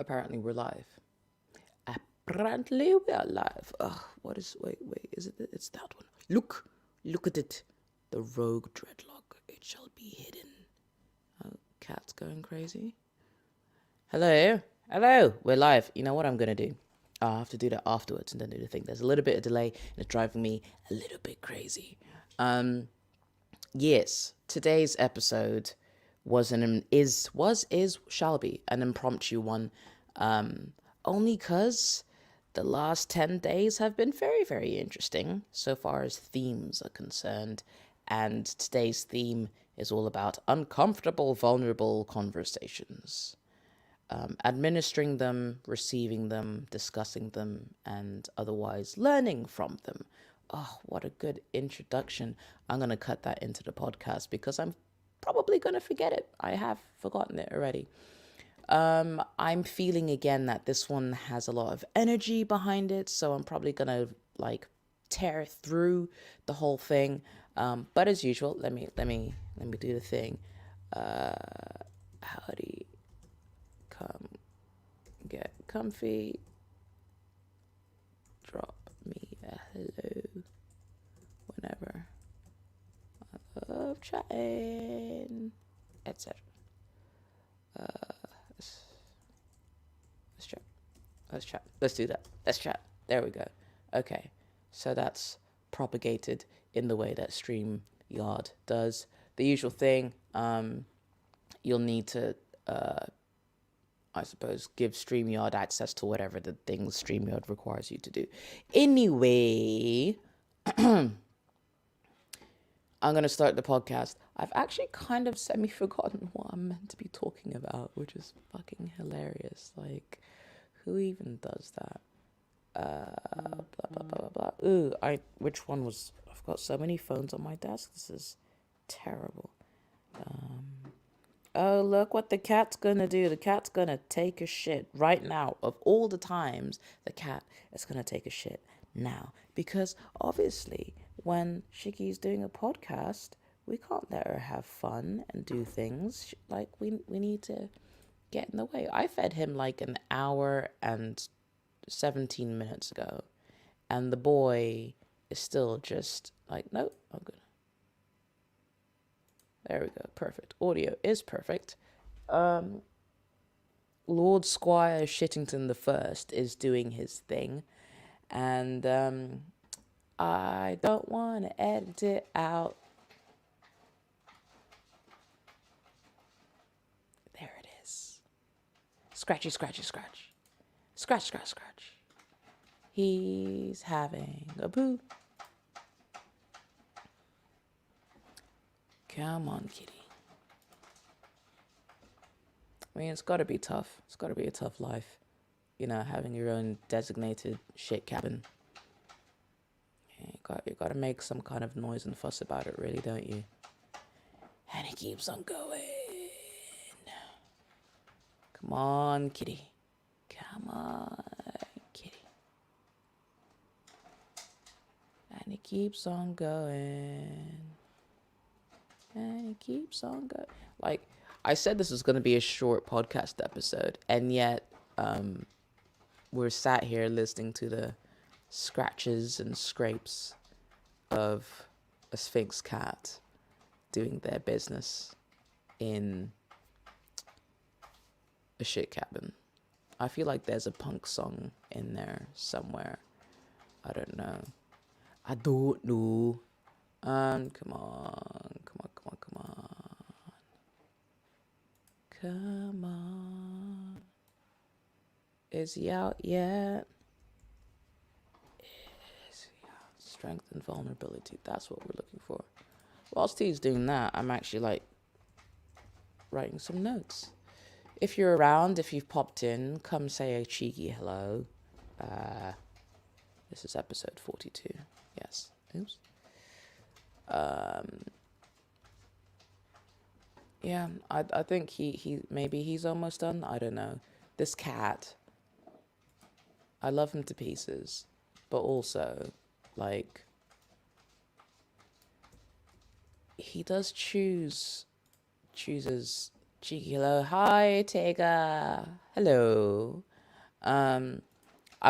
Apparently we're live. Apparently we are live. Ugh, what is, wait, is it, it's that one. Look at it. The rogue dreadlock, it shall be hidden. Oh, cat's going crazy. Hello, we're live. You know what I'm gonna do? I'll have to do that afterwards and then do the thing. There's a little bit of delay and it's driving me a little bit crazy. Yes, today's episode shall be an impromptu one. Only cause the last 10 days have been very, very interesting so far as themes are concerned. And today's theme is all about uncomfortable, vulnerable conversations. Administering them, receiving them, discussing them, and otherwise learning from them. Oh, what a good introduction. I'm going to cut that into the podcast because I'm probably going to forget it. I have forgotten it already. I'm feeling again that this one has a lot of energy behind it, so I'm probably going to like tear through the whole thing. But as usual, let me do the thing. Howdy. Come get comfy, drop me a hello whenever. I love chatting, etc. Let's chat. Let's chat. Let's do that. Let's chat. There we go. Okay, so that's propagated in the way that StreamYard does. The usual thing. You'll need to I suppose, give StreamYard access to whatever the things StreamYard requires you to do. Anyway, I'm going to start the podcast. I've actually kind of semi-forgotten what I'm meant to be talking about, which is fucking hilarious. Like, who even does that? Blah, blah, blah, blah, blah. Ooh, which one was... I've got so many phones on my desk. This is terrible. Oh, look what the cat's gonna do. The cat's gonna take a shit right now. Of all the times, the cat is gonna take a shit now. Because obviously, when Shiggy's doing a podcast, we can't let her have fun and do things. Like, we need to get in the way. I fed him like an hour and 17 minutes ago. And the boy is still just like, nope, I'm good. There we go. Perfect. Audio is perfect. Lord Squire Shittington the First is doing his thing. And I don't want to edit it out. There it is. Scratchy, scratchy, scratch. Scratch, scratch, scratch. He's having a poo. Come on, kitty. I mean, it's got to be tough. It's got to be a tough life. You know, having your own designated shit cabin. You got to make some kind of noise and fuss about it, really, don't you? And it keeps on going. Come on, kitty. Come on, kitty. And it keeps on going. And it keeps on going. Like, I said this was going to be a short podcast episode, and yet we're sat here listening to the scratches and scrapes of a Sphinx cat doing their business in a shit cabin. I feel like there's a punk song in there somewhere. I don't know. Come on. Come on. Is he out yet? Is he out? Strength and vulnerability. That's what we're looking for. Whilst he's doing that, I'm actually like writing some notes. If you're around, if you've popped in, come say a cheeky hello. This is episode 42. Yes. Oops. Yeah, I think he maybe he's almost done. I don't know. This cat, I love him to pieces, but also, like, he does chooses Cheeky hello. Hi, Tega. Hello. I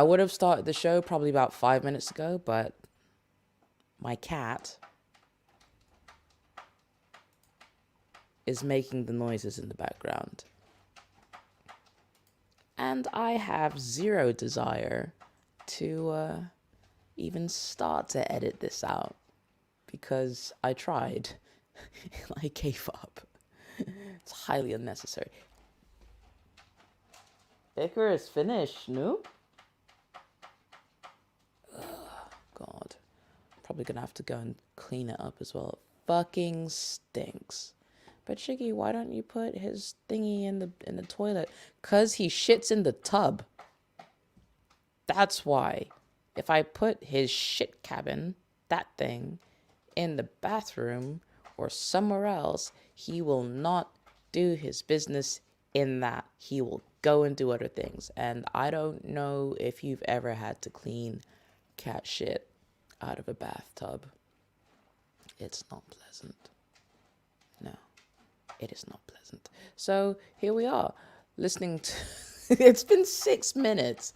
would have started the show probably about 5 minutes ago, but my cat is making the noises in the background. And I have zero desire to even start to edit this out because I tried. I gave up. It's highly unnecessary. Icarus, finish, no? God. Probably gonna have to go and clean it up as well. It fucking stinks. But Shiggy, why don't you put his thingy in the toilet? 'Cause he shits in the tub. That's why. If I put his shit cabin, that thing, in the bathroom or somewhere else, he will not do his business in that. He will go and do other things. And I don't know if you've ever had to clean cat shit out of a bathtub. It's not pleasant. No, it is not pleasant. So here we are, listening to... It's been 6 minutes.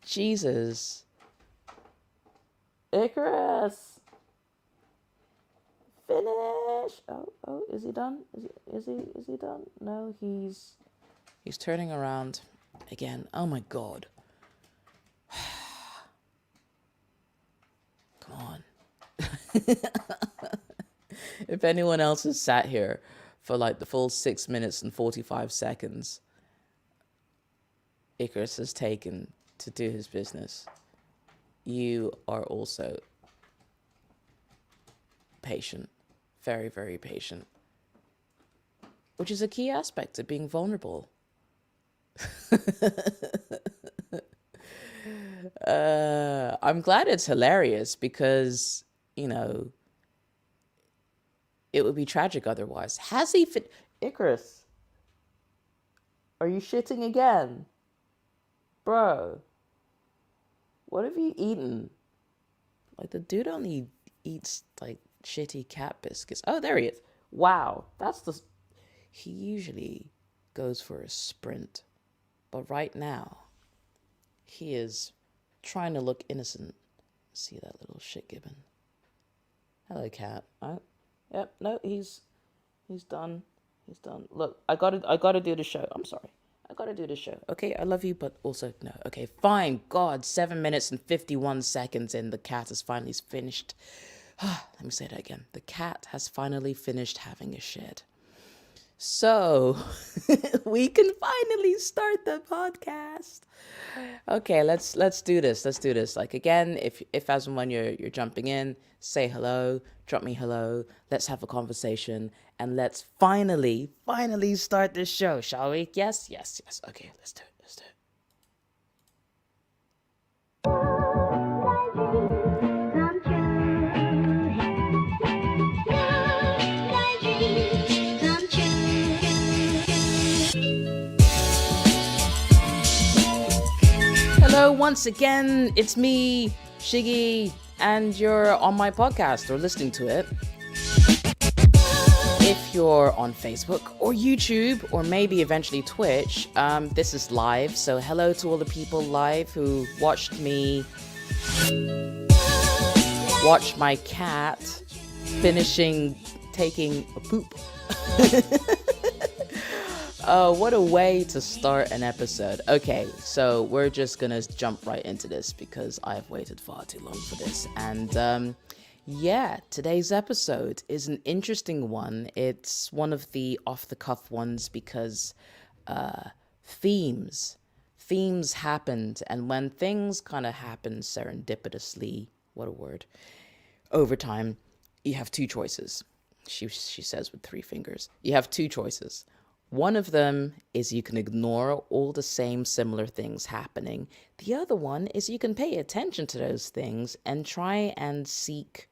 Jesus. Icarus! Finish! Oh, is he done? Is he done? No, he's turning around again. Oh my God. Come on. If anyone else has sat here for like the full 6 minutes and 45 seconds Icarus has taken to do his business, you are also patient. Very, very patient. Which is a key aspect of being vulnerable. I'm glad it's hilarious because, you know, it would be tragic otherwise. Has he fit... Icarus, are you shitting again? Bro, what have you eaten? Like, the dude only eats, like, shitty cat biscuits. Oh, there he is. Wow, that's the... He usually goes for a sprint. But right now, he is trying to look innocent. See that little shit gibbon. Hello, cat. Oh, yep, no, he's done. He's done. Look, I gotta do the show. I'm sorry. I gotta do the show. Okay, I love you, but also no. Okay, fine. God, 7 minutes and 51 seconds in, the cat has finally finished. Let me say that again. The cat has finally finished having a shit. So we can finally start the podcast. Okay, let's do this. Let's do this. Like, again, if as and when you're jumping in, say hello, drop me hello. Let's have a conversation, and let's finally start this show, shall we? Yes. Okay, let's do it. Hello, once again, it's me, Shiggy, and you're on my podcast or listening to it. If you're on Facebook or YouTube or maybe eventually Twitch, this is live. So hello to all the people live who watched me watch my cat finishing taking a poop. Oh, what a way to start an episode. Okay, so we're just gonna jump right into this because I've waited far too long for this. And yeah, today's episode is an interesting one. It's one of the off-the-cuff ones because themes happened, and when things kind of happen serendipitously, what a word, over time, you have two choices. She says with 3 fingers. You have 2 choices. One of them is you can ignore all the same similar things happening. The other one is you can pay attention to those things and try and seek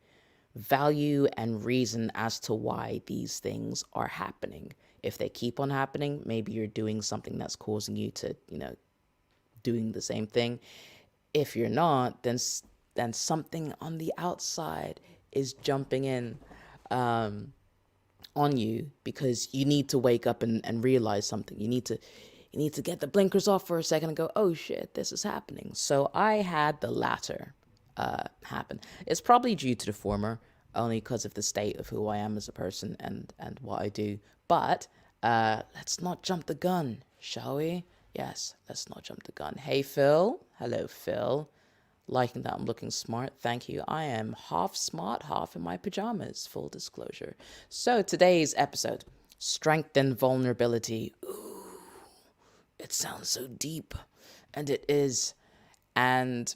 value and reason as to why these things are happening. If they keep on happening, maybe you're doing something that's causing you to, doing the same thing. If you're not, then something on the outside is jumping in. on you because you need to wake up and realize something. You need to get the blinkers off for a second and go, oh shit, this is happening. So I had the latter happen. It's probably due to the former, only because of the state of who I am as a person and what I do. But let's not jump the gun, shall we? Yes, let's not jump the gun. Hey, Phil. Hello, Phil. Liking that I'm looking smart. Thank you. I am half smart, half in my pajamas. Full disclosure. So today's episode, strength and vulnerability. Ooh, it sounds so deep. And it is. And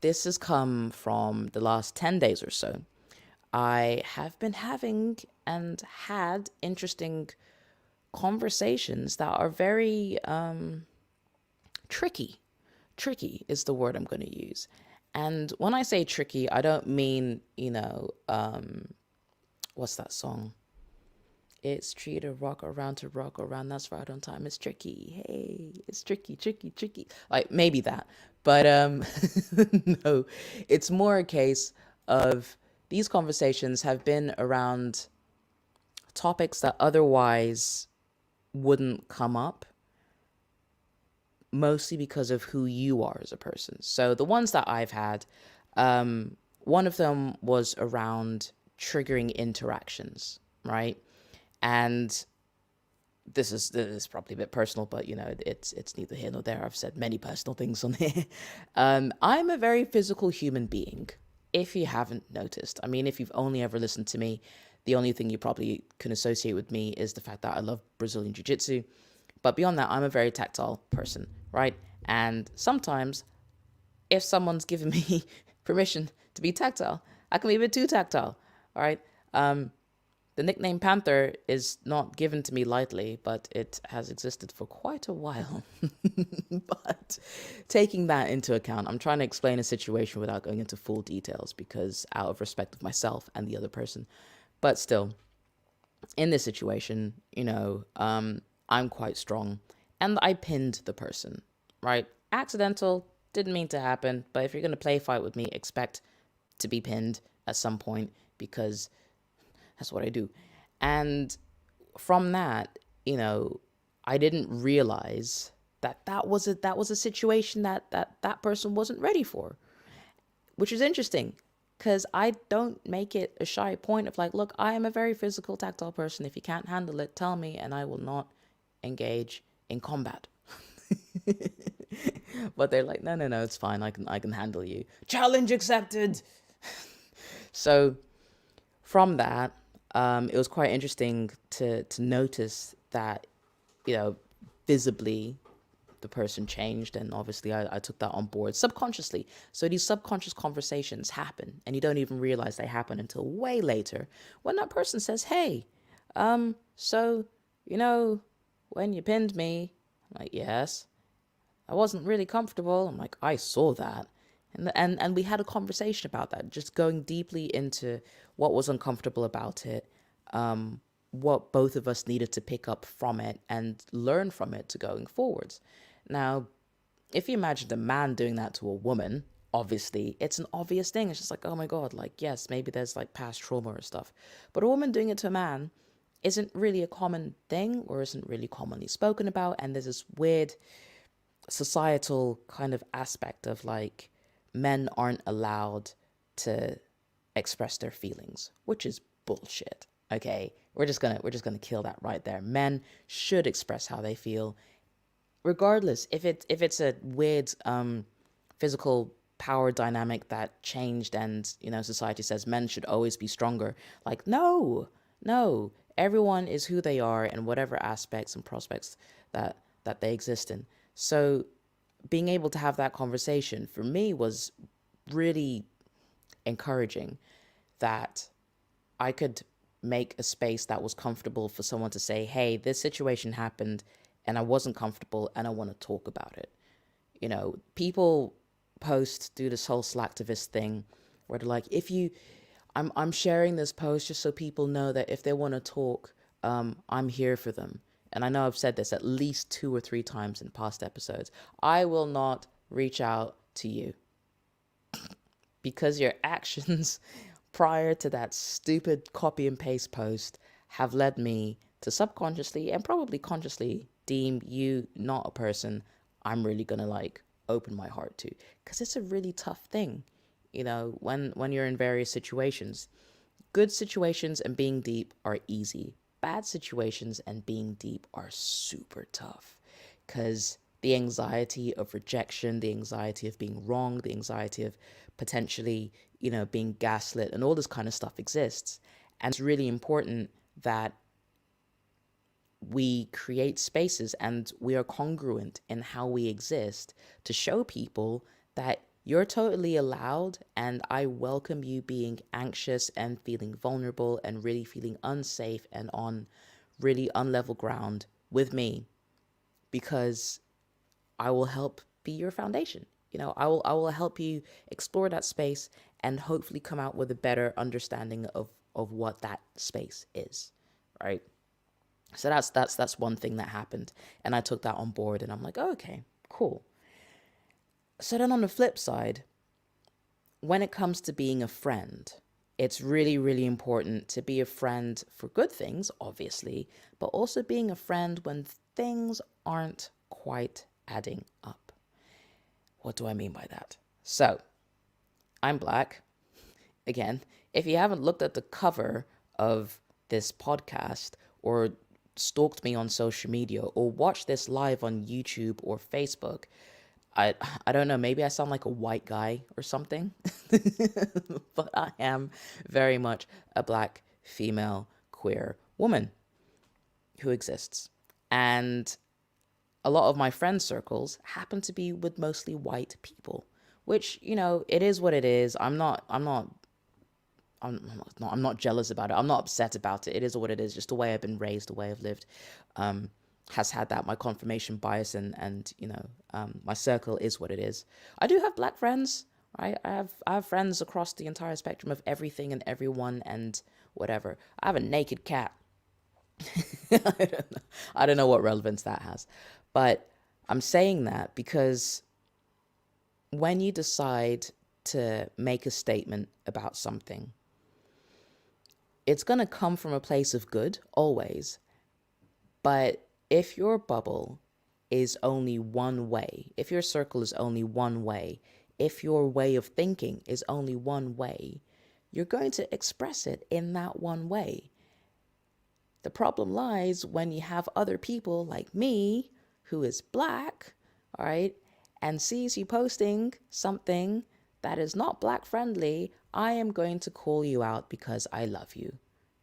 this has come from the last 10 days or so. I have been having and had interesting conversations that are very tricky. Tricky is the word I'm going to use. And when I say tricky, I don't mean, what's that song? It's tricky to rock around. That's right on time. It's tricky. Hey, it's tricky, tricky, tricky. Like maybe that. But no, it's more a case of these conversations have been around topics that otherwise wouldn't come up, mostly because of who you are as a person. So the ones that I've had, one of them was around triggering interactions, right? And this is probably a bit personal, but it's neither here nor there. I've said many personal things on here. I'm a very physical human being. If you haven't noticed, I mean, if you've only ever listened to me, the only thing you probably can associate with me is the fact that I love Brazilian Jiu-Jitsu. But beyond that, I'm a very tactile person, right? And sometimes, if someone's given me permission to be tactile, I can be a bit too tactile, all right? The nickname Panther is not given to me lightly, but it has existed for quite a while. But taking that into account, I'm trying to explain a situation without going into full details because out of respect of myself and the other person. But still, in this situation, I'm quite strong and I pinned the person, right? Accidental, didn't mean to happen, but if you're going to play fight with me, expect to be pinned at some point because that's what I do. And from that, I didn't realize that was a situation that person wasn't ready for, which is interesting because I don't make it a shy point of like, look, I am a very physical, tactile person. If you can't handle it, tell me and I will not engage in combat. But they're like, no, it's fine. I can handle you. Challenge accepted. So from that, it was quite interesting to notice that, visibly the person changed, and obviously I took that on board subconsciously. So these subconscious conversations happen, and you don't even realize they happen until way later when that person says, "Hey, so when you pinned me," I'm like, "Yes, I wasn't really comfortable." I'm like, "I saw that." And we had a conversation about that, just going deeply into what was uncomfortable about it, what both of us needed to pick up from it and learn from it to going forwards. Now, if you imagine a man doing that to a woman, obviously it's an obvious thing. It's just like, oh my God, like, yes, maybe there's like past trauma or stuff. But a woman doing it to a man isn't really a common thing or isn't really commonly spoken about. And there's this weird societal kind of aspect of like, men aren't allowed to express their feelings, which is bullshit. Okay, we're just gonna kill that right there. Men should express how they feel, regardless if it's a weird physical power dynamic that changed, and society says men should always be stronger. Like, no, everyone is who they are and whatever aspects and prospects that they exist in. So being able to have that conversation for me was really encouraging, that I could make a space that was comfortable for someone to say, hey, this situation happened and I wasn't comfortable and I want to talk about it. People do this whole slacktivist thing where they're like, I'm sharing this post just so people know that if they want to talk, I'm here for them. And I know I've said this at least 2 or 3 times in past episodes. I will not reach out to you because your actions prior to that stupid copy and paste post have led me to subconsciously and probably consciously deem you not a person I'm really gonna like open my heart to, because it's a really tough thing, when you're in various situations. Good situations and being deep are easy. Bad situations and being deep are super tough, because the anxiety of rejection, the anxiety of being wrong, the anxiety of potentially, being gaslit and all this kind of stuff exists. And it's really important that we create spaces and we are congruent in how we exist to show people that you're totally allowed, and I welcome you being anxious and feeling vulnerable and really feeling unsafe and on really unlevel ground with me, because I will help be your foundation. I will help you explore that space and hopefully come out with a better understanding of what that space is, right? So that's one thing that happened, and I took that on board, and I'm like, oh, okay, cool. So then on the flip side, when it comes to being a friend, it's really, really important to be a friend for good things, obviously, but also being a friend when things aren't quite adding up. What do I mean by that? So, I'm black. Again, if you haven't looked at the cover of this podcast or stalked me on social media or watched this live on YouTube or Facebook, I I don't know, maybe I sound like a white guy or something. But I am very much a black female queer woman who exists. And a lot of my friend circles happen to be with mostly white people, which, it is what it is. I'm not jealous about it. I'm not upset about it. It is what it is. Just the way I've been raised, the way I've lived, has had that. My confirmation bias and my circle is what it is. I do have black friends, right? I have friends across the entire spectrum of everything and everyone and whatever. I have a naked cat. I don't know what relevance that has, but I'm saying that because when you decide to make a statement about something, it's going to come from a place of good, always. But if your bubble is only one way, if your circle is only one way, if your way of thinking is only one way, you're going to express it in that one way. The problem lies when you have other people like me, who is black, all right, and sees you posting something that is not black friendly. I am going to call you out because I love you,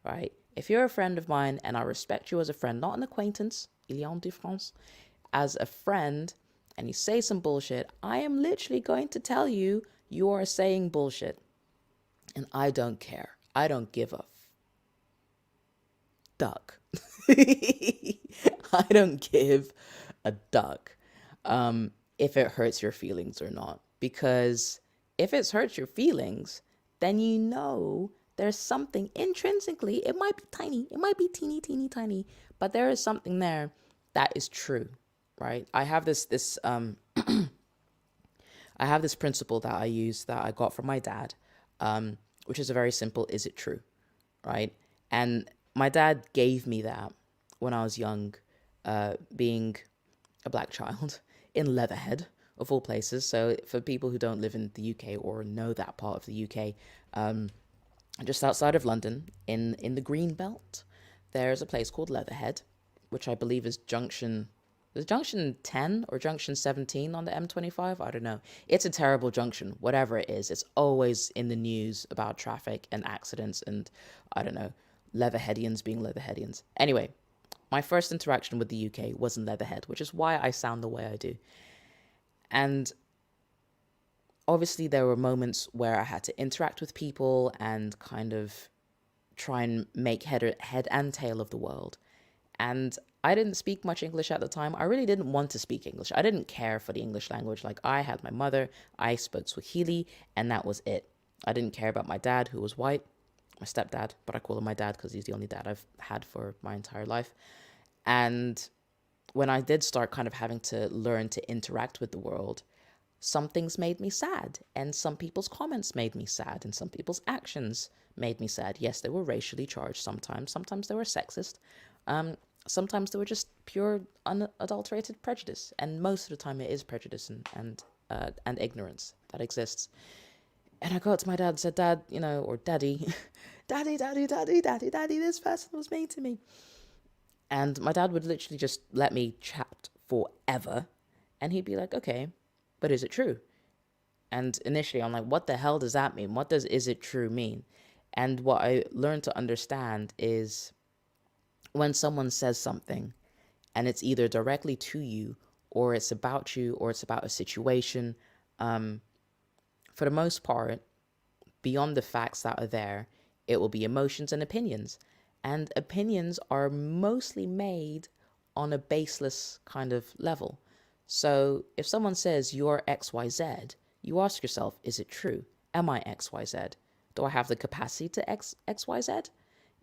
right? If you're a friend of mine and I respect you as a friend, not an acquaintance, il y a une différence, as a friend, and you say some bullshit, I am literally going to tell you you are saying bullshit. And I don't care. I don't give a duck. I don't give a duck if it hurts your feelings or not. Because if it's hurt your feelings, then there's something intrinsically, it might be tiny, it might be teeny, teeny, tiny, but there is something there that is true, right? I have this principle that I use that I got from my dad, which is a very simple, is it true? Right? And my dad gave me that when I was young, being a black child in Leatherhead, of all places. So for people who don't live in the UK or know that part of the UK, just outside of London, in the Green Belt, there's a place called Leatherhead, which I believe is junction 10 or junction 17 on the M25. I don't know. It's a terrible junction, whatever it is. It's always in the news about traffic and accidents and, I don't know, Leatherheadians being Leatherheadians. Anyway, my first interaction with the UK was in Leatherhead, which is why I sound the way I do. And obviously there were moments where I had to interact with people and kind of try and make head and tail of the world. And I didn't speak much English at the time. I really didn't want to speak English. I didn't care for the English language. Like, I had my mother, I spoke Swahili, and that was it. I didn't care about my dad, who was white, my stepdad, but I call him my dad because he's the only dad I've had for my entire life. And when I did start kind of having to learn to interact with the world, some things made me sad, and some people's comments made me sad, and some people's actions made me sad. Yes, they were racially charged sometimes. Sometimes they were sexist. Um, Sometimes they were just pure unadulterated prejudice, and most of the time it is prejudice and ignorance that exists. And I got to my dad and said, Dad, or Daddy, Daddy, this person was mean to me. And my dad would literally just let me chat forever. And he'd be like, okay, but is it true? And initially I'm like, what the hell does that mean? What does is it true mean? And what I learned to understand is when someone says something and it's either directly to you or it's about you or it's about a situation, for the most part, beyond the facts that are there, it will be emotions and opinions. And opinions are mostly made on a baseless kind of level. So if someone says you're XYZ, you ask yourself, is it true? Am I XYZ? Do I have the capacity to XYZ?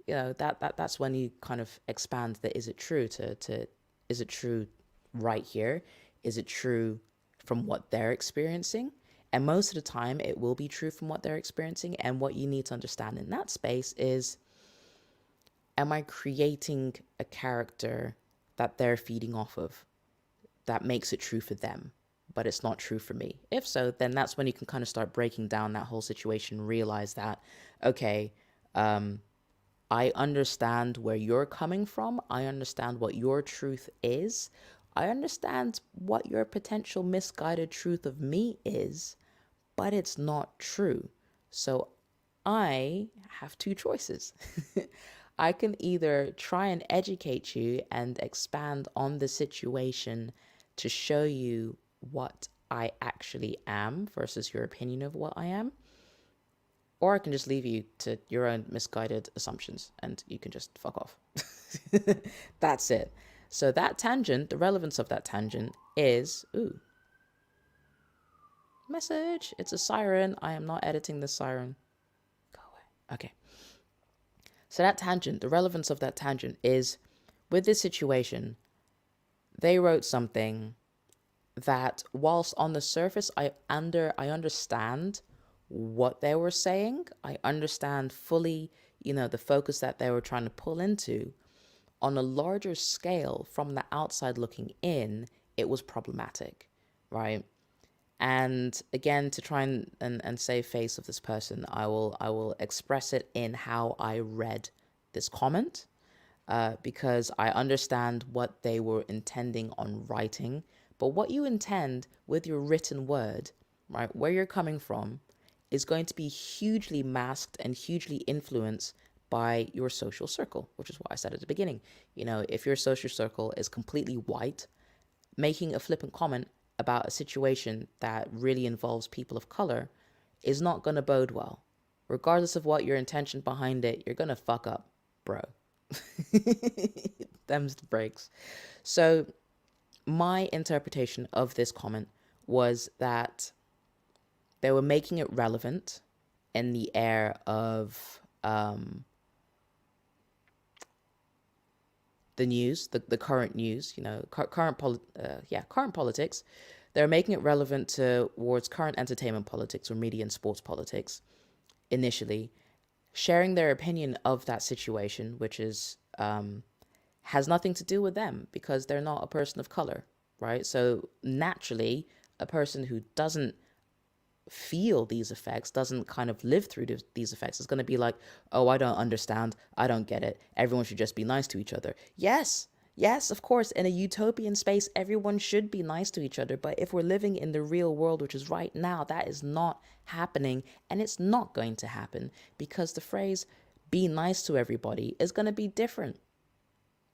That's when you kind of expand the is it true to is it true right here? Is it true from what they're experiencing? And most of the time, it will be true from what they're experiencing. And what you need to understand in that space is, am I creating a character that they're feeding off of that makes it true for them, but it's not true for me? If so, then that's when you can kind of start breaking down that whole situation, realize that, okay, I understand where you're coming from. I understand what your truth is. I understand what your potential misguided truth of me is, but it's not true. So I have two choices. I can either try and educate you and expand on the situation to show you what I actually am versus your opinion of what I am, or I can just leave you to your own misguided assumptions and you can just fuck off. That's it. So that tangent, the relevance of that tangent is, message. It's a siren. I am not editing the siren. Go away. Okay. So that tangent, the relevance of that tangent is, with this situation, they wrote something that, whilst on the surface I understand what they were saying, I understand fully, the focus that they were trying to pull into. On a larger scale, from the outside looking in, it was problematic, right? And again, to try and save face of this person, I will express it in how I read this comment, because I understand what they were intending on writing. But what you intend with your written word, right, where you're coming from, is going to be hugely masked and hugely influenced by your social circle, which is what I said at the beginning. If your social circle is completely white, making a flippant comment about a situation that really involves people of color is not going to bode well. Regardless of what your intention behind it, you're going to fuck up, bro. Them's the breaks. So my interpretation of this comment was that they were making it relevant in the air of the news, the current news, current politics. They're making it relevant towards current entertainment politics or media and sports politics initially, sharing their opinion of that situation, which is has nothing to do with them because they're not a person of color, right? So naturally, a person who doesn't feel these effects, doesn't kind of live through these effects, is going to be like, oh, I don't understand. I don't get it. Everyone should just be nice to each other. Yes, of course, in a utopian space, everyone should be nice to each other. But if we're living in the real world, which is right now, that is not happening. And it's not going to happen because the phrase be nice to everybody is going to be different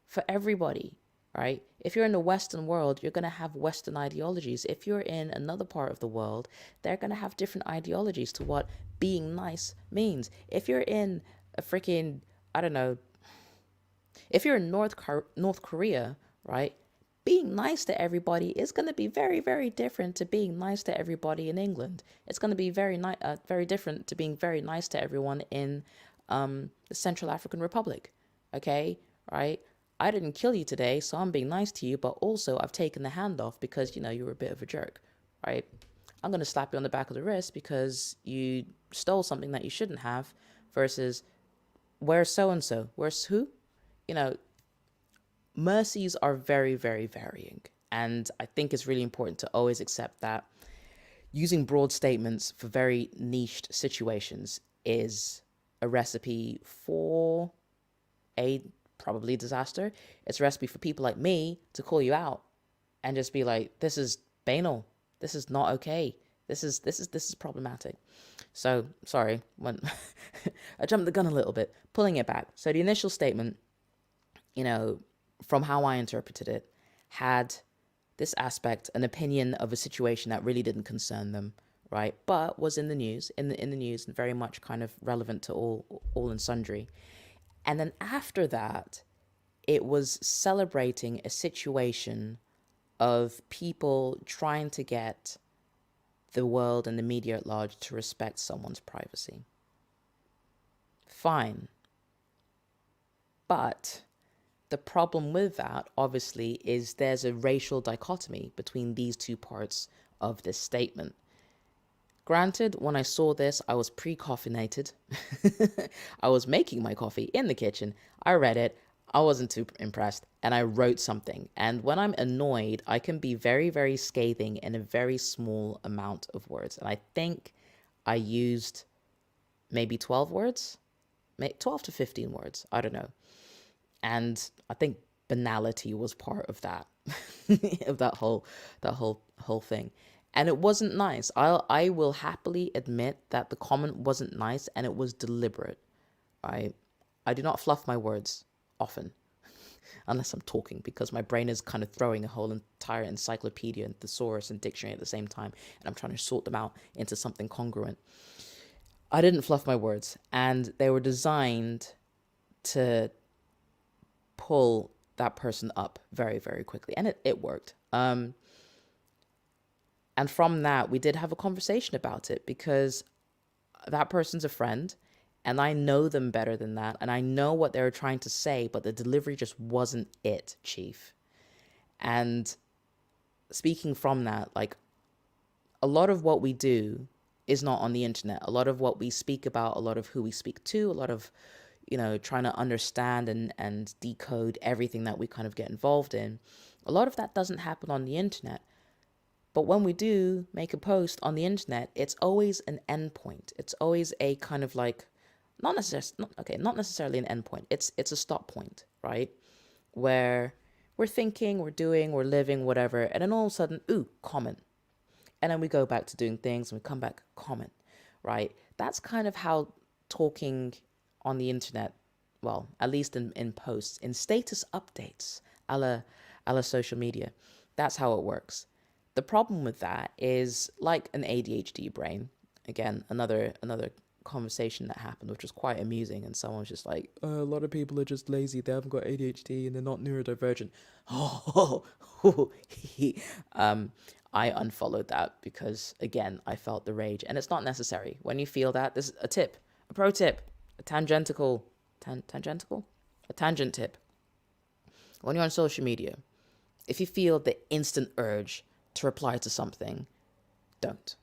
for everybody, right? If you're in the Western world, you're going to have Western ideologies. If you're in another part of the world, they're going to have different ideologies to what being nice means. If you're in a freaking, I don't know, if you're in North Korea, right? Being nice to everybody is going to be very, very different to being nice to everybody in England. It's going to be very different to being very nice to everyone in the Central African Republic. Okay, right? I didn't kill you today, so I'm being nice to you, but also I've taken the hand off because, you were a bit of a jerk, right? I'm going to slap you on the back of the wrist because you stole something that you shouldn't have, versus where's so and so? Where's who? You know, mercies are very, very varying. And I think it's really important to always accept that using broad statements for very niched situations is a recipe for a probably disaster. It's a recipe for people like me to call you out and just be like, this is banal. This is not okay. This is problematic. So sorry when I jumped the gun a little bit, pulling it back. So the initial statement, you know, from how I interpreted it, had this aspect, an opinion of a situation that really didn't concern them, right? But was in the news, in the news, and very much kind of relevant to all and sundry. And then after that, it was celebrating a situation of people trying to get the world and the media at large to respect someone's privacy. Fine. But the problem with that, obviously, is there's a racial dichotomy between these two parts of this statement. Granted, when I saw this, I was pre-caffeinated. I was making my coffee in the kitchen. I read it. I wasn't too impressed, and I wrote something. And when I'm annoyed, I can be very, very scathing in a very small amount of words. And I think I used maybe 12 words, 12 to 15 words. I don't know. And I think banality was part of that, of that whole thing. And it wasn't nice. I will happily admit that the comment wasn't nice and it was deliberate. I do not fluff my words often, unless I'm talking, because my brain is kind of throwing a whole entire encyclopedia and thesaurus and dictionary at the same time, and I'm trying to sort them out into something congruent. I didn't fluff my words, and they were designed to pull that person up very, very quickly, and it worked. And from that, we did have a conversation about it, because that person's a friend and I know them better than that. And I know what they were trying to say, but the delivery just wasn't it, Chief. And speaking from that, like, a lot of what we do is not on the internet. A lot of what we speak about, a lot of who we speak to, a lot of, trying to understand and decode everything that we kind of get involved in, a lot of that doesn't happen on the internet. But when we do make a post on the internet, it's always an endpoint. It's always a kind of like, not necessarily an endpoint. It's a stop point, right? Where we're thinking, we're doing, we're living, whatever, and then all of a sudden, ooh, comment. And then we go back to doing things and we come back, comment, right? That's kind of how talking on the internet, well, at least in posts, in status updates, a la social media, that's how it works. The problem with that is, like an ADHD brain, again, another conversation that happened, which was quite amusing, and someone was just like, a lot of people are just lazy, they haven't got ADHD and they're not neurodivergent. I unfollowed that because, again, I felt the rage, and it's not necessary. When you feel that, this is a tip, a pro tip, a tangent tip. When you're on social media, if you feel the instant urge to reply to something, don't.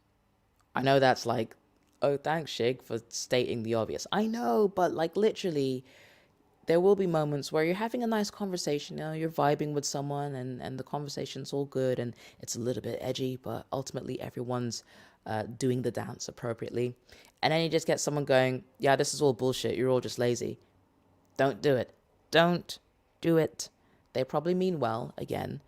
I know that's like, oh, thanks, Shig, for stating the obvious. I know, but like, literally, there will be moments where you're having a nice conversation, you're vibing with someone, and the conversation's all good and it's a little bit edgy, but ultimately everyone's doing the dance appropriately. And then you just get someone going, yeah, this is all bullshit, you're all just lazy. Don't do it. Don't do it. They probably mean well, again.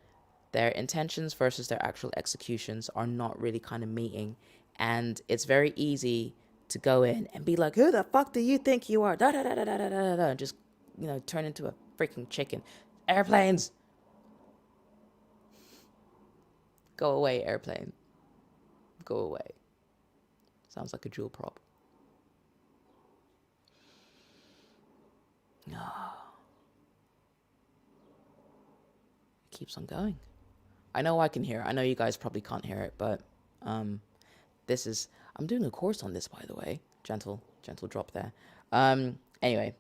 Their intentions versus their actual executions are not really kind of meeting. And it's very easy to go in and be like, who the fuck do you think you are? Da da da da da da da da. Just, turn into a freaking chicken. Airplanes. Go away, airplane. Go away. Sounds like a jewel prop. Keeps on going. I know I can hear it. I know you guys probably can't hear it, but I'm doing a course on this, by the way. Gentle drop there. Anyway,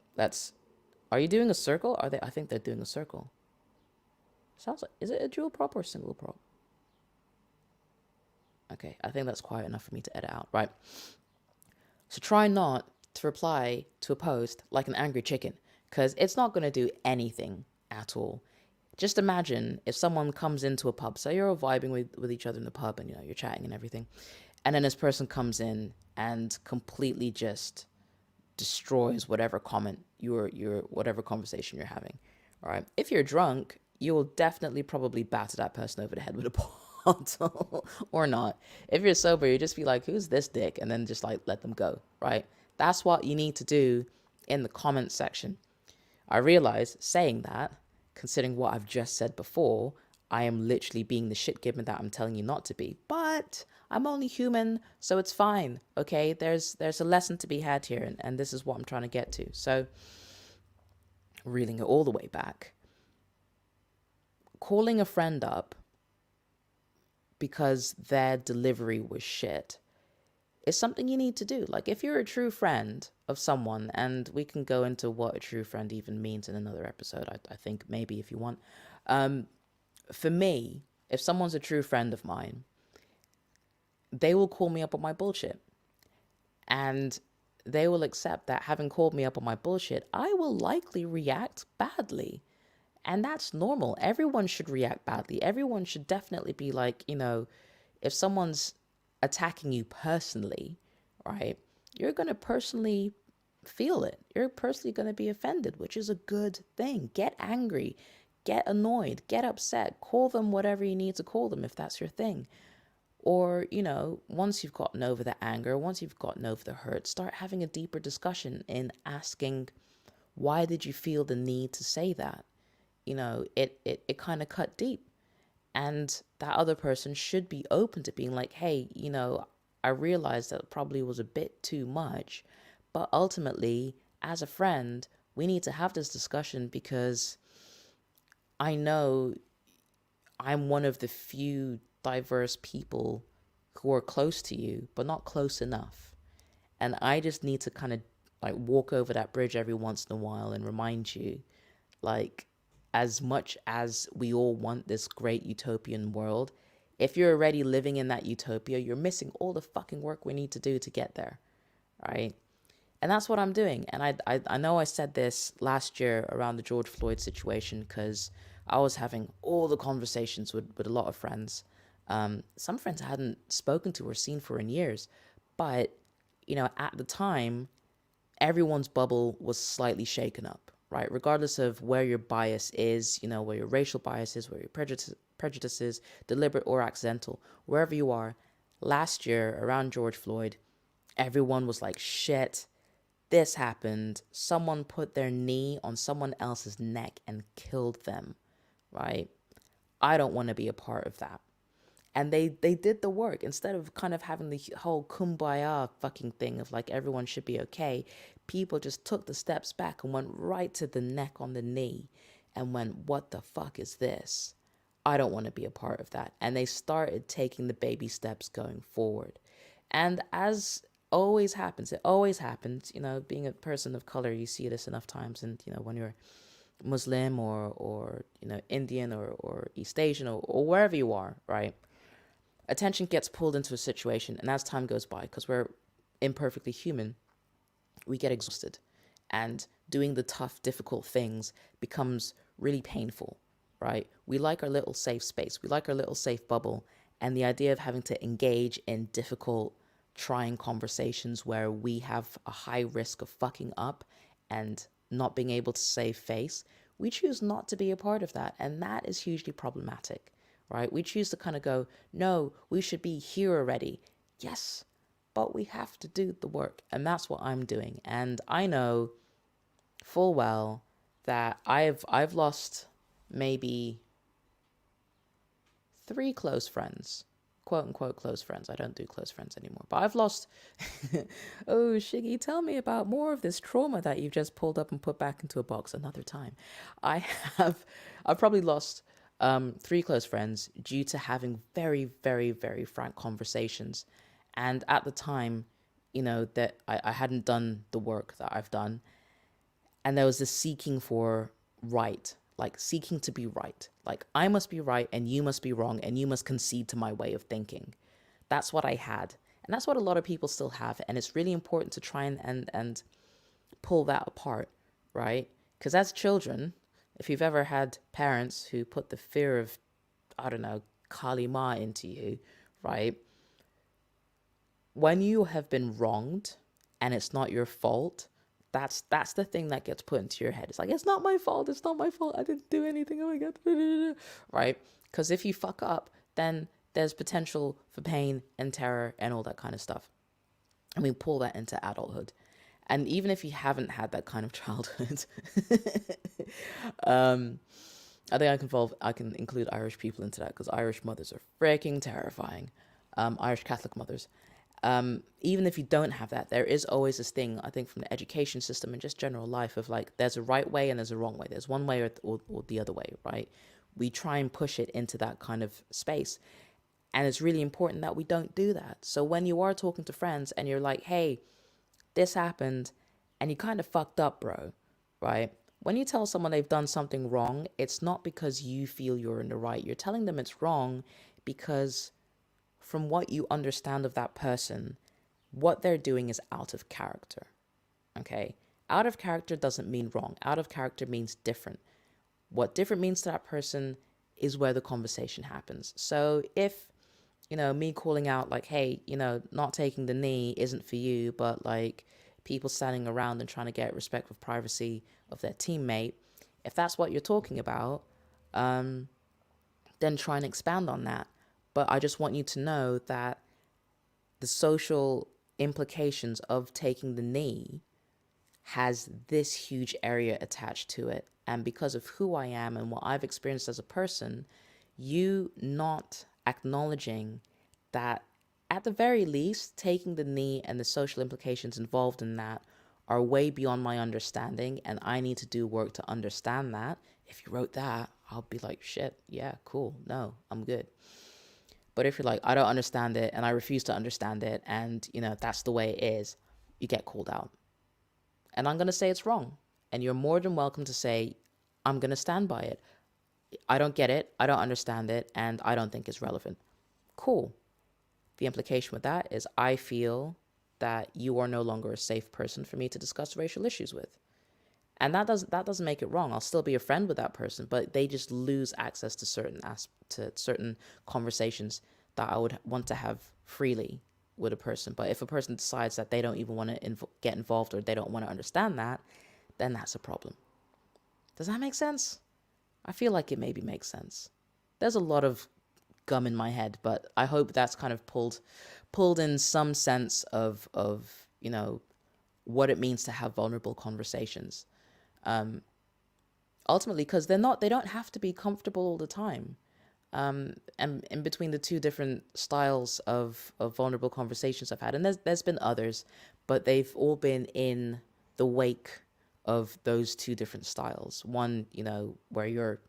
are you doing a circle? I think they're doing a circle. Sounds like, is it a dual prop or a single prop? Okay, I think that's quiet enough for me to edit out, right? So try not to reply to a post like an angry chicken, because it's not going to do anything at all. Just imagine if someone comes into a pub, so you're all vibing with each other in the pub and you're chatting and everything, and then this person comes in and completely just destroys whatever comment your whatever conversation you're having. All right. If you're drunk, you will definitely probably batter that person over the head with a bottle or not. If you're sober, you just be like, who's this dick? And then just like let them go. Right. That's what you need to do in the comment section. I realize saying that, considering what I've just said before, I am literally being the shit given that I'm telling you not to be. But I'm only human, so it's fine. Okay, there's a lesson to be had here, and this is what I'm trying to get to. So, reeling it all the way back, calling a friend up because their delivery was shit is something you need to do. Like, if you're a true friend of someone, and we can go into what a true friend even means in another episode, I think maybe if you want. For me, if someone's a true friend of mine, they will call me up on my bullshit. And they will accept that having called me up on my bullshit, I will likely react badly. And that's normal. Everyone should react badly. Everyone should definitely be like, if someone's attacking you personally, right, you're going to personally feel it. You're personally going to be offended, which is a good thing. Get angry, get annoyed, get upset, call them whatever you need to call them if that's your thing. Or, once you've gotten over the anger, once you've gotten over the hurt, start having a deeper discussion in asking, why did you feel the need to say that? It kind of cut deep. And that other person should be open to being like, hey, I realized that probably was a bit too much. But ultimately, as a friend, we need to have this discussion because I know I'm one of the few diverse people who are close to you, but not close enough. And I just need to kind of like walk over that bridge every once in a while and remind you, like, as much as we all want this great utopian world, if you're already living in that utopia, you're missing all the fucking work we need to do to get there, right? And that's what I'm doing. And I know I said this last year around the George Floyd situation because I was having all the conversations with a lot of friends. Some friends I hadn't spoken to or seen for in years. But, at the time, everyone's bubble was slightly shaken up, right? Regardless of where your bias is, where your racial bias is, where your prejudice is, deliberate or accidental, wherever you are. Last year, around George Floyd, everyone was like, shit, this happened. Someone put their knee on someone else's neck and killed them, right? I don't want to be a part of that. And they did the work instead of kind of having the whole kumbaya fucking thing of like everyone should be okay. People just took the steps back and went right to the neck on the knee and went, what the fuck is this? I don't want to be a part of that. And they started taking the baby steps going forward. And as it always happens, being a person of color, you see this enough times. And, when you're Muslim or Indian or East Asian or wherever you are, right? Attention gets pulled into a situation, and as time goes by, because we're imperfectly human, we get exhausted. And doing the tough, difficult things becomes really painful, right? We like our little safe space. We like our little safe bubble. And the idea of having to engage in difficult, trying conversations where we have a high risk of fucking up and not being able to save face, we choose not to be a part of that. And that is hugely problematic, right? We choose to kind of go, no, we should be here already. Yes, but we have to do the work. And that's what I'm doing. And I know full well that I've lost maybe 3 close friends, quote unquote close friends. I don't do close friends anymore, but I've lost. Oh, Shiggy, tell me about more of this trauma that you've just pulled up and put back into a box another time. I I've probably lost 3 close friends due to having very, very, very frank conversations. And at the time, that I hadn't done the work that I've done. And there was this seeking for right, like seeking to be right. Like, I must be right and you must be wrong and you must concede to my way of thinking. That's what I had. And that's what a lot of people still have. And it's really important to try and pull that apart, right? Because as children, if you've ever had parents who put the fear of, I don't know, Kali Ma into you, right? When you have been wronged and it's not your fault, that's the thing that gets put into your head. It's like, it's not my fault. It's not my fault. I didn't do anything. Oh my God. Right? Because if you fuck up, then there's potential for pain and terror and all that kind of stuff. And we pull that into adulthood. And even if you haven't had that kind of childhood, I think I can include Irish people into that because Irish mothers are freaking terrifying. Irish Catholic mothers. Even if you don't have that, there is always this thing, I think, from the education system and just general life of like, there's a right way and there's a wrong way. There's one way or the other way, right? We try and push it into that kind of space. And it's really important that we don't do that. So when you are talking to friends and you're like, hey, this happened and you kind of fucked up, bro, right? When you tell someone they've done something wrong, it's not because you feel you're in the right. You're telling them it's wrong because from what you understand of that person, what they're doing is out of character. Okay? Out of character doesn't mean wrong. Out of character means different. What different means to that person is where the conversation happens. So if, me calling out like, hey, not taking the knee isn't for you, but like people standing around and trying to get respect for privacy of their teammate, if that's what you're talking about, then try and expand on that. But I just want you to know that the social implications of taking the knee has this huge area attached to it. And because of who I am and what I've experienced as a person, you not acknowledging that at the very least, taking the knee and the social implications involved in that are way beyond my understanding, and I need to do work to understand that. If you wrote that, I'll be like, shit, yeah, cool. No, I'm good. But if you're like, I don't understand it and I refuse to understand it and, that's the way it is, you get called out. And I'm going to say it's wrong. And you're more than welcome to say, I'm going to stand by it. I don't get it. I don't understand it. And I don't think it's relevant. Cool. The implication with that is I feel that you are no longer a safe person for me to discuss racial issues with. And that doesn't make it wrong. I'll still be a friend with that person, but they just lose access to certain conversations that I would want to have freely with a person. But if a person decides that they don't even want to get involved or they don't want to understand that, then that's a problem. Does that make sense? I feel like it maybe makes sense. There's a lot of gum in my head, but I hope that's kind of pulled in some sense of what it means to have vulnerable conversations. Ultimately, because they don't have to be comfortable all the time. And in between the two different styles of vulnerable conversations I've had, and there's been others, but they've all been in the wake of those two different styles. One, where you're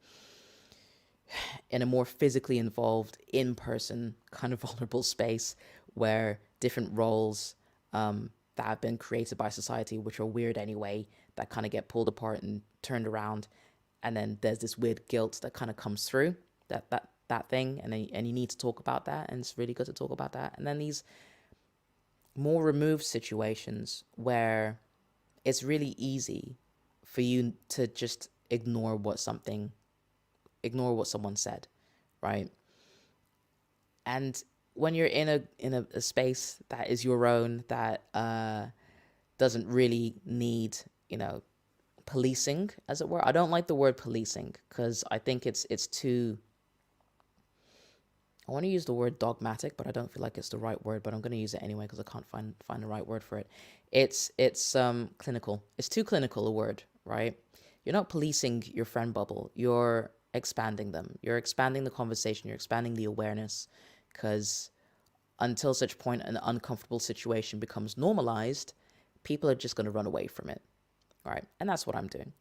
in a more physically involved, in-person kind of vulnerable space where different roles that have been created by society, which are weird anyway, that kind of get pulled apart and turned around. And then there's this weird guilt that kind of comes through that thing. And you need to talk about that. And it's really good to talk about that. And then these more removed situations where it's really easy for you to just ignore what someone said, right? And when you're in a space that is your own, that doesn't really need, policing, as it were. I don't like the word policing because I think it's too. I want to use the word dogmatic, but I don't feel like it's the right word. But I'm going to use it anyway because I can't find the right word for it. It's clinical. It's too clinical a word, right? You're not policing your friend bubble. You're expanding them. You're expanding the conversation. You're expanding the awareness, because until such point an uncomfortable situation becomes normalized, people are just going to run away from it, right? And that's what I'm doing.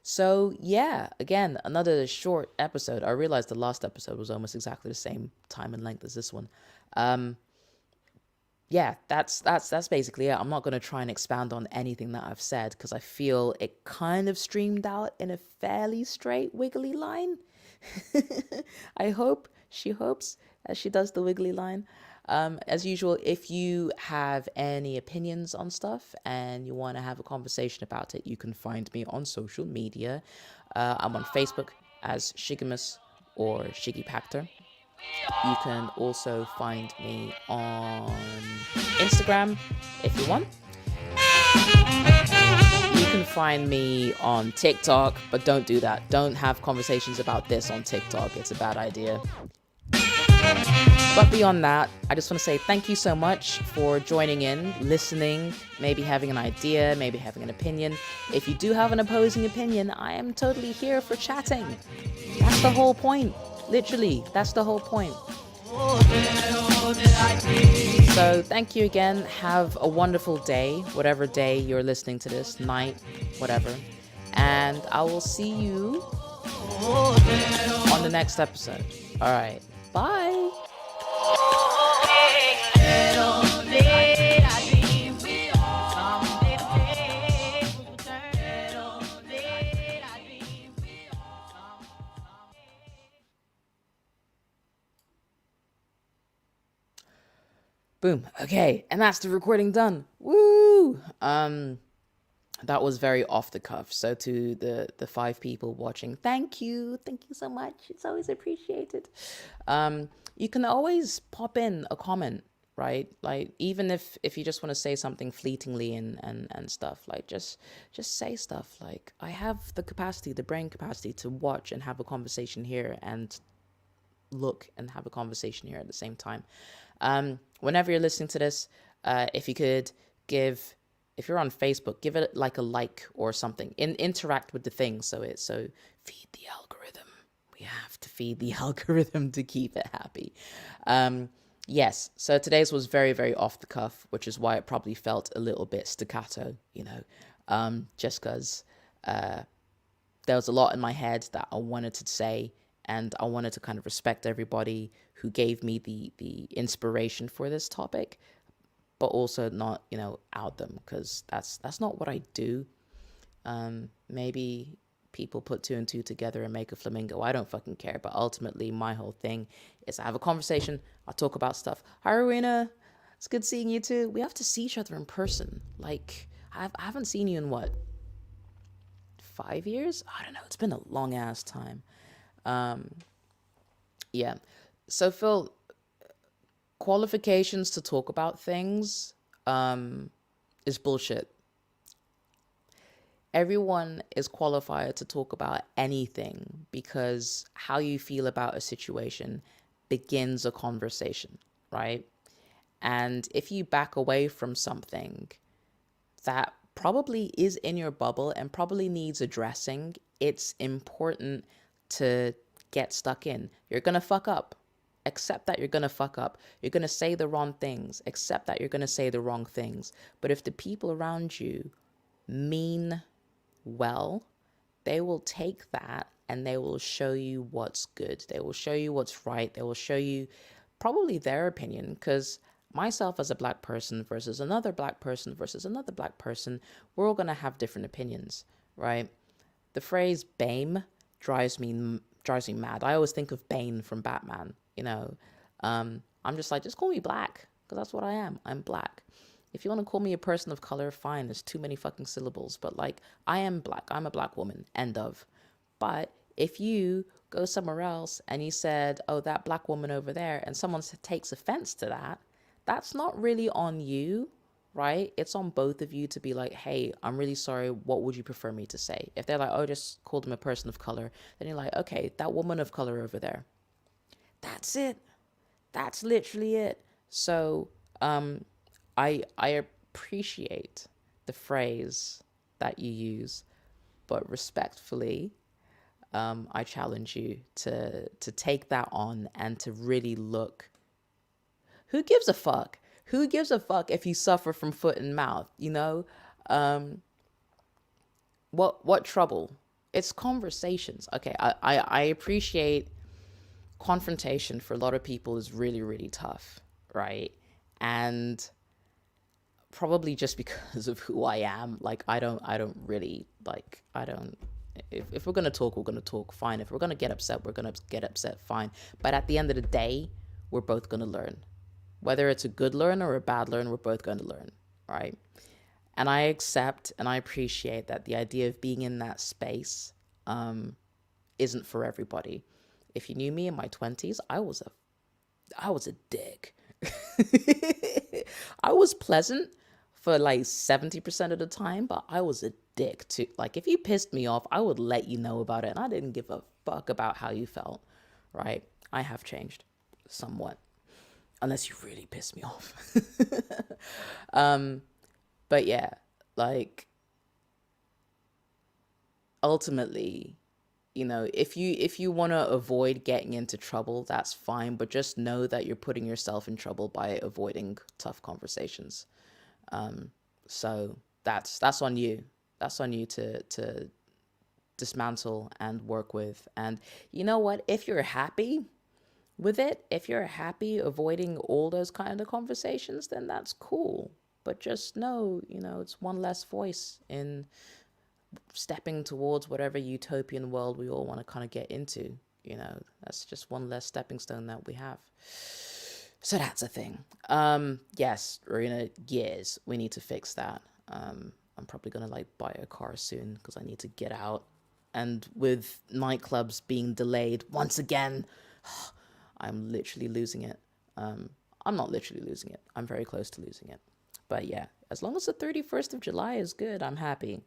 So yeah, again, another short episode. I realized the last episode was almost exactly the same time and length as this one. Yeah, that's basically it. I'm not going to try and expand on anything that I've said because I feel it kind of streamed out in a fairly straight, wiggly line. I hope, she hopes, as she does the wiggly line. As usual, if you have any opinions on stuff and you want to have a conversation about it, you can find me on social media. I'm on Facebook as Shigimus or Shiggy Pactor. You can also find me on Instagram if you want. You can find me on TikTok, but don't do that. Don't have conversations about this on TikTok. It's a bad idea. But beyond that, I just want to say thank you so much for joining in, listening, maybe having an idea, maybe having an opinion. If you do have an opposing opinion, I am totally here for chatting. That's the whole point. Literally, that's the whole point. So thank you again. Have a wonderful day, whatever day you're listening to this, night, whatever. And I will see you on the next episode. All right. Bye. Boom. Okay, and that's the recording done. Woo! That was very off the cuff. So to the 5 people watching, thank you so much. It's always appreciated. You can always pop in a comment, right? Like even if you just want to say something fleetingly and stuff, like just say stuff. Like I have the capacity, the brain capacity to watch and have a conversation here and look and have a conversation here at the same time. Whenever you're listening to this, if you could if you're on Facebook, give it like a like or something. Interact with the thing so feed the algorithm. We have to feed the algorithm to keep it happy. Yes, so today's was very, very off the cuff, which is why it probably felt a little bit staccato, just because there was a lot in my head that I wanted to say, and I wanted to kind of respect everybody who gave me the inspiration for this topic, but also not, out them, because that's not what I do. Maybe people put 2 and 2 together and make a flamingo. I don't fucking care. But ultimately, my whole thing is I have a conversation. I talk about stuff. Hi, Rowena. It's good seeing you too. We have to see each other in person. Like, I haven't seen you in what? 5 years? I don't know. It's been a long ass time. Yeah. So Phil, qualifications to talk about things is bullshit. Everyone is qualified to talk about anything because how you feel about a situation begins a conversation, right? And if you back away from something that probably is in your bubble and probably needs addressing, it's important to get stuck in. You're going to fuck up. Accept that you're going to fuck up. You're going to say the wrong things. Accept that you're going to say the wrong things. But if the people around you mean well, they will take that and they will show you what's good. They will show you what's right. They will show you probably their opinion, because myself as a black person versus another black person versus another black person, we're all going to have different opinions, right? The phrase BAME drives me mad. I always think of Bane from Batman, I'm just like, just call me black, because that's what I am. I'm black. If you want to call me a person of color, fine. There's too many fucking syllables. But like, I am black. I'm a black woman. End of. But if you go somewhere else and you said, oh, that black woman over there, and someone takes offense to that, that's not really on you, right? It's on both of you to be like, hey, I'm really sorry. What would you prefer me to say? If they're like, oh, just call them a person of color, then you're like, okay, that woman of color over there. That's it. That's literally it. So, I appreciate the phrase that you use, but respectfully, I challenge you to take that on and to really look. Who gives a fuck? Who gives a fuck if you suffer from foot and mouth? What trouble? It's conversations. Okay, I appreciate confrontation for a lot of people is really, really tough, right? And probably just because of who I am, like I don't really like, if we're going to talk, we're going to talk, fine. If we're going to get upset, we're going to get upset, fine. But at the end of the day, we're both going to learn. Whether it's a good learn or a bad learn, we're both going to learn, right? And I accept and I appreciate that the idea of being in that space isn't for everybody. If you knew me in my 20s, I was a dick. I was pleasant for like 70% of the time, but I was a dick too. Like, if you pissed me off, I would let you know about it, and I didn't give a fuck about how you felt, right? I have changed somewhat, unless you really piss me off. But yeah, like, ultimately, if you want to avoid getting into trouble, that's fine, but just know that you're putting yourself in trouble by avoiding tough conversations. So that's on you. That's on you to dismantle and work with. And you know what? If you're happy with it, if you're happy avoiding all those kind of conversations, then that's cool. But just know, it's one less voice in stepping towards whatever utopian world we all want to kind of get into. That's just one less stepping stone that we have. So that's a thing. Yes, Marina, years. We need to fix that. I'm probably gonna like buy a car soon because I need to get out. And with nightclubs being delayed once again, I'm literally losing it. I'm not literally losing it. I'm very close to losing it. But yeah, as long as the 31st of July is good, I'm happy.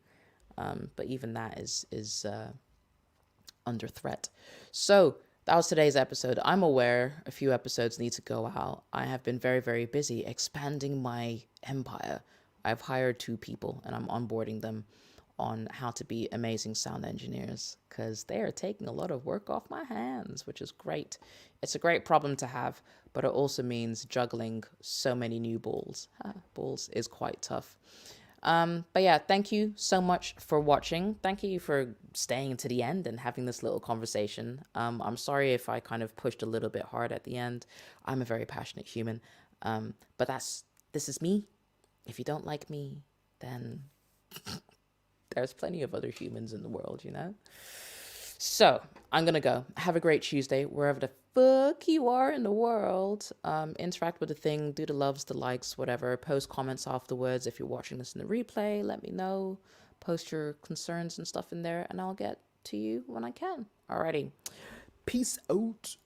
But even that is under threat. So that was today's episode. I'm aware a few episodes need to go out. I have been very, very busy expanding my empire. I've hired 2 people and I'm onboarding them on how to be amazing sound engineers because they are taking a lot of work off my hands, which is great. It's a great problem to have, but it also means juggling so many new balls. Balls is quite tough. But yeah, thank you so much for watching. Thank you for staying to the end and having this little conversation. I'm sorry if I kind of pushed a little bit hard at the end. I'm a very passionate human. But this is me. If you don't like me, then there's plenty of other humans in the world. So I'm gonna go. Have a great Tuesday, wherever the fuck you are in the world. Interact with the thing, do the loves, the likes, whatever. Post comments afterwards. If you're watching this in the replay, let me know. Post your concerns and stuff in there, and I'll get to you when I can. Alrighty. Peace out.